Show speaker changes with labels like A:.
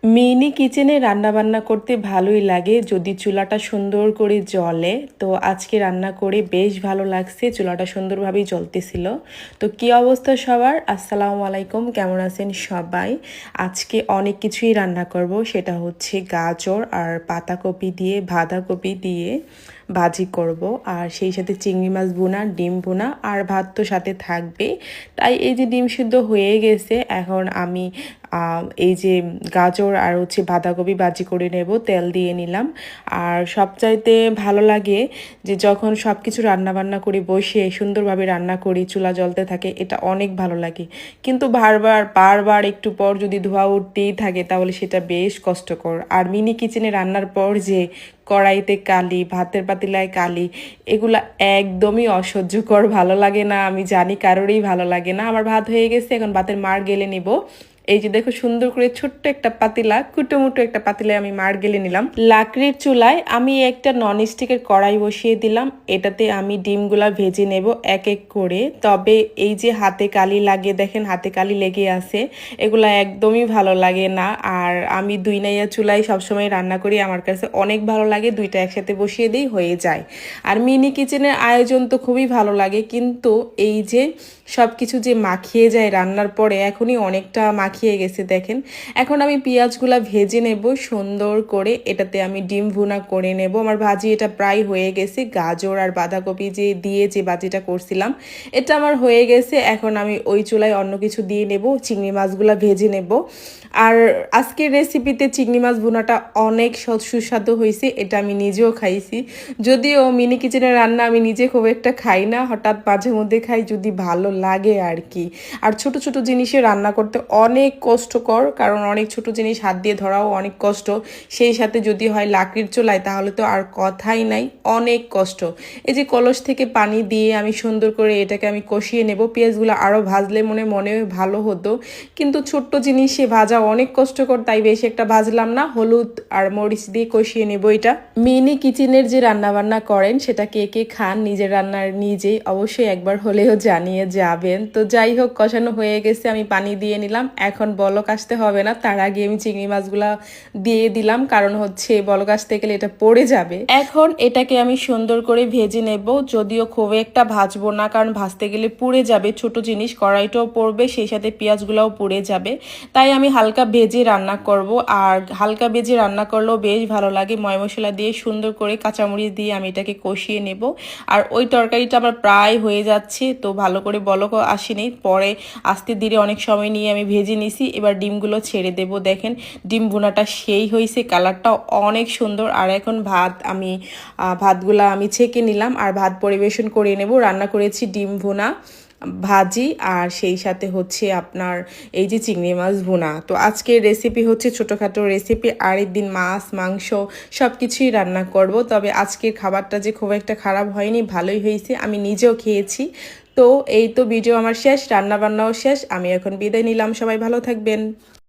A: Mini কিচেনে রান্নাবান্না করতে ভালোই লাগে যদি চুলাটা সুন্দর করে জ্বলে। তো আজকে রান্না করে বেশ ভালো লাগছে, চুলাটা সুন্দরভাবেই জ্বলতেছিল। তো কি অবস্থা সবার? আসসালামু আলাইকুম, কেমন আছেন সবাই? আজকে অনেক কিছুই রান্না করব, সেটা হচ্ছে গাজর আর পাতাকপি দিয়ে, বাঁধাকপি দিয়ে ভাজি করব, আর সেই সাথে চিংড়ি মাছ ভুনা, ডিম ভুনা, আর ভাত তো সাথে থাকবে। তাই এই যে ডিম সিদ্ধ হয়ে গেছে, এখন আমি এই যে গাজর আর হচ্ছে বাঁধাকপি ভাজি করে নেব, তেল দিয়ে নিলাম। আর সবচাইতে ভালো লাগে যে যখন সব কিছু রান্নাবান্না করে বসে সুন্দরভাবে রান্না করি, চুলা জ্বলতে থাকে, এটা অনেক ভালো লাগে। কিন্তু বারবার একটু পর যদি ধোঁয়া উঠতেই থাকে তাহলে সেটা বেশ কষ্টকর। আর মিনি কিচেনে রান্নার পর যে কড়াইতে কালি, ভাতের পাতিলায় কালি, এগুলা একদমই অসহ্যকর, ভালো লাগে না। আমি জানি কারোরই ভালো লাগে না। আমার ভাত হয়ে গেছে, এখন ভাতের মাড় গেলে নিব। এই যে দেখো, সুন্দর করে ছোট্ট একটা পাতিলা, কুটোমুটো একটা পাতিলায় আমি মাড় গেলে নিলাম। লাকড়ির চুলায় আমি একটা ননস্টিকের কড়াই বসিয়ে দিলাম। এটাতে আমি ডিমগুলা ভেজে নেব এক এক করে। তবে এই যে হাতে কালি লাগে, দেখেন হাতে কালি লেগে আছে, এগুলা একদমই ভালো লাগে না। আর আমি দুই নাইয়া চুলায় সবসময় রান্না করি, আমার কাছে অনেক ভালো লাগে, দুইটা একসাথে বসিয়ে দিই, হয়ে যায়। আর মিনি কিচেনের আয়োজন তো খুবই ভালো লাগে, কিন্তু এই যে সব কিছু যে মাখিয়ে যায় রান্নার পরে, এখনই অনেকটা মাখিয়ে গেছে দেখেন। এখন আমি পেঁয়াজগুলা ভেজে নেব সুন্দর করে, এটাতে আমি ডিম ভুনা করে নেব। আমার ভাজি এটা প্রায় হয়ে গেছে, গাজর আর বাঁধাকপি যে দিয়ে যে ভাজিটা করছিলাম এটা আমার হয়ে গেছে। এখন আমি ওই চুলায় অন্য কিছু দিয়ে নেব, চিংড়ি মাছগুলা ভেজে নেব। আর আজকের রেসিপিতে চিংড়ি মাছ ভুনাটা অনেক সুস্বাদু হয়েছে, এটা আমি নিজেও খাইছি। যদিও মিনি কিচেনের রান্না আমি নিজে খুব একটা খাই না, হঠাৎ মাঝে মধ্যে খাই যদি ভালো লাগে আর কি। আর ছোট ছোট জিনিসে রান্না করতে অনেক কষ্টকর, কারণ অনেক ছোট জিনিস হাত দিয়ে ধরাও অনেক কষ্ট। সেই সাথে যদি হয় লাকড়ির চুলায় তাহলে তো আর কথাই নাই, অনেক কষ্ট। এই যে কলস থেকে পানি দিয়ে আমি সুন্দর করে এটাকে আমি কষিয়ে নেব। পেঁয়াজগুলো আরও ভাজলে মনে ভালো হতো, কিন্তু ছোট্ট জিনিসে ভাজা অনেক কষ্টকর, তাই বেশি একটা ভাজলাম না। হলুদ আর মরিচ দিয়ে কষিয়ে নেব এটা। মিনি কিচেনের যে রান্নাবান্না করেন সেটা কে কে খান নিজের রান্নার নিজেই, অবশ্যই একবার হলেও জানিয়ে যাবেন। তো যাই হোক, কষানো হয়ে গেছে, আমি পানি দিয়ে নিলাম। এখন বলক আসতে হবে না, তার আগে আমি চিংড়ি মাছগুলা দিয়ে দিলাম, কারণ হচ্ছে বলক আসতে গেলে এটা পড়ে যাবে। এখন এটাকে আমি সুন্দর করে ভেজে নেব, যদিও খুব একটা ভাজবো না, কারণ ভাজতে গেলে পুড়ে যাবে, ছোট জিনিস, কড়াইটাও পড়বে, সেই সাথে পেঁয়াজগুলাও পুড়ে যাবে। তাই আমি হালকা ভেজে রান্না করব। আর হালকা ভেজে রান্না করলেও বেশ ভালো লাগে। ময় মশলা দিয়ে সুন্দর করে কাঁচামরিচ দিয়ে আমি এটাকে কষিয়ে নেব। আর ওই তরকারিটা আমার প্রায় হয়ে যাচ্ছে, তো ভালো করে বলকও আসেনি, পরে আস্তে ধীরে অনেক সময় নিয়ে আমি ভেজে নিছি। এবার ডিমগুলো ছেড়ে দেব। দেখেন ডিম ভুনাটা সেই হয়েছে, কালারটাও অনেক সুন্দর। আর এখন ভাতগুলা আমি ছেঁকে নিলাম আর ভাত পরিবেশন করে নেব। রান্না করেছি ডিম ভুনা, ভাজি, আর সেই সাথে হচ্ছে আপনার এই যে চিংড়ি মাছ ভুনা। তো আজকের রেসিপি হচ্ছে ছোটোখাটো রেসিপি, আরেকদিন মাছ মাংস সব কিছুই রান্না করব। তবে আজকের খাবারটা যে খুব একটা খারাপ হয়নি, ভালোই হয়েছে, আমি নিজেও খেয়েছি। তো এই তো ভিডিও আমার শেষ, রান্নাবান্নাও শেষ, আমি এখন বিদায় নিলাম। সবাই ভালো থাকবেন।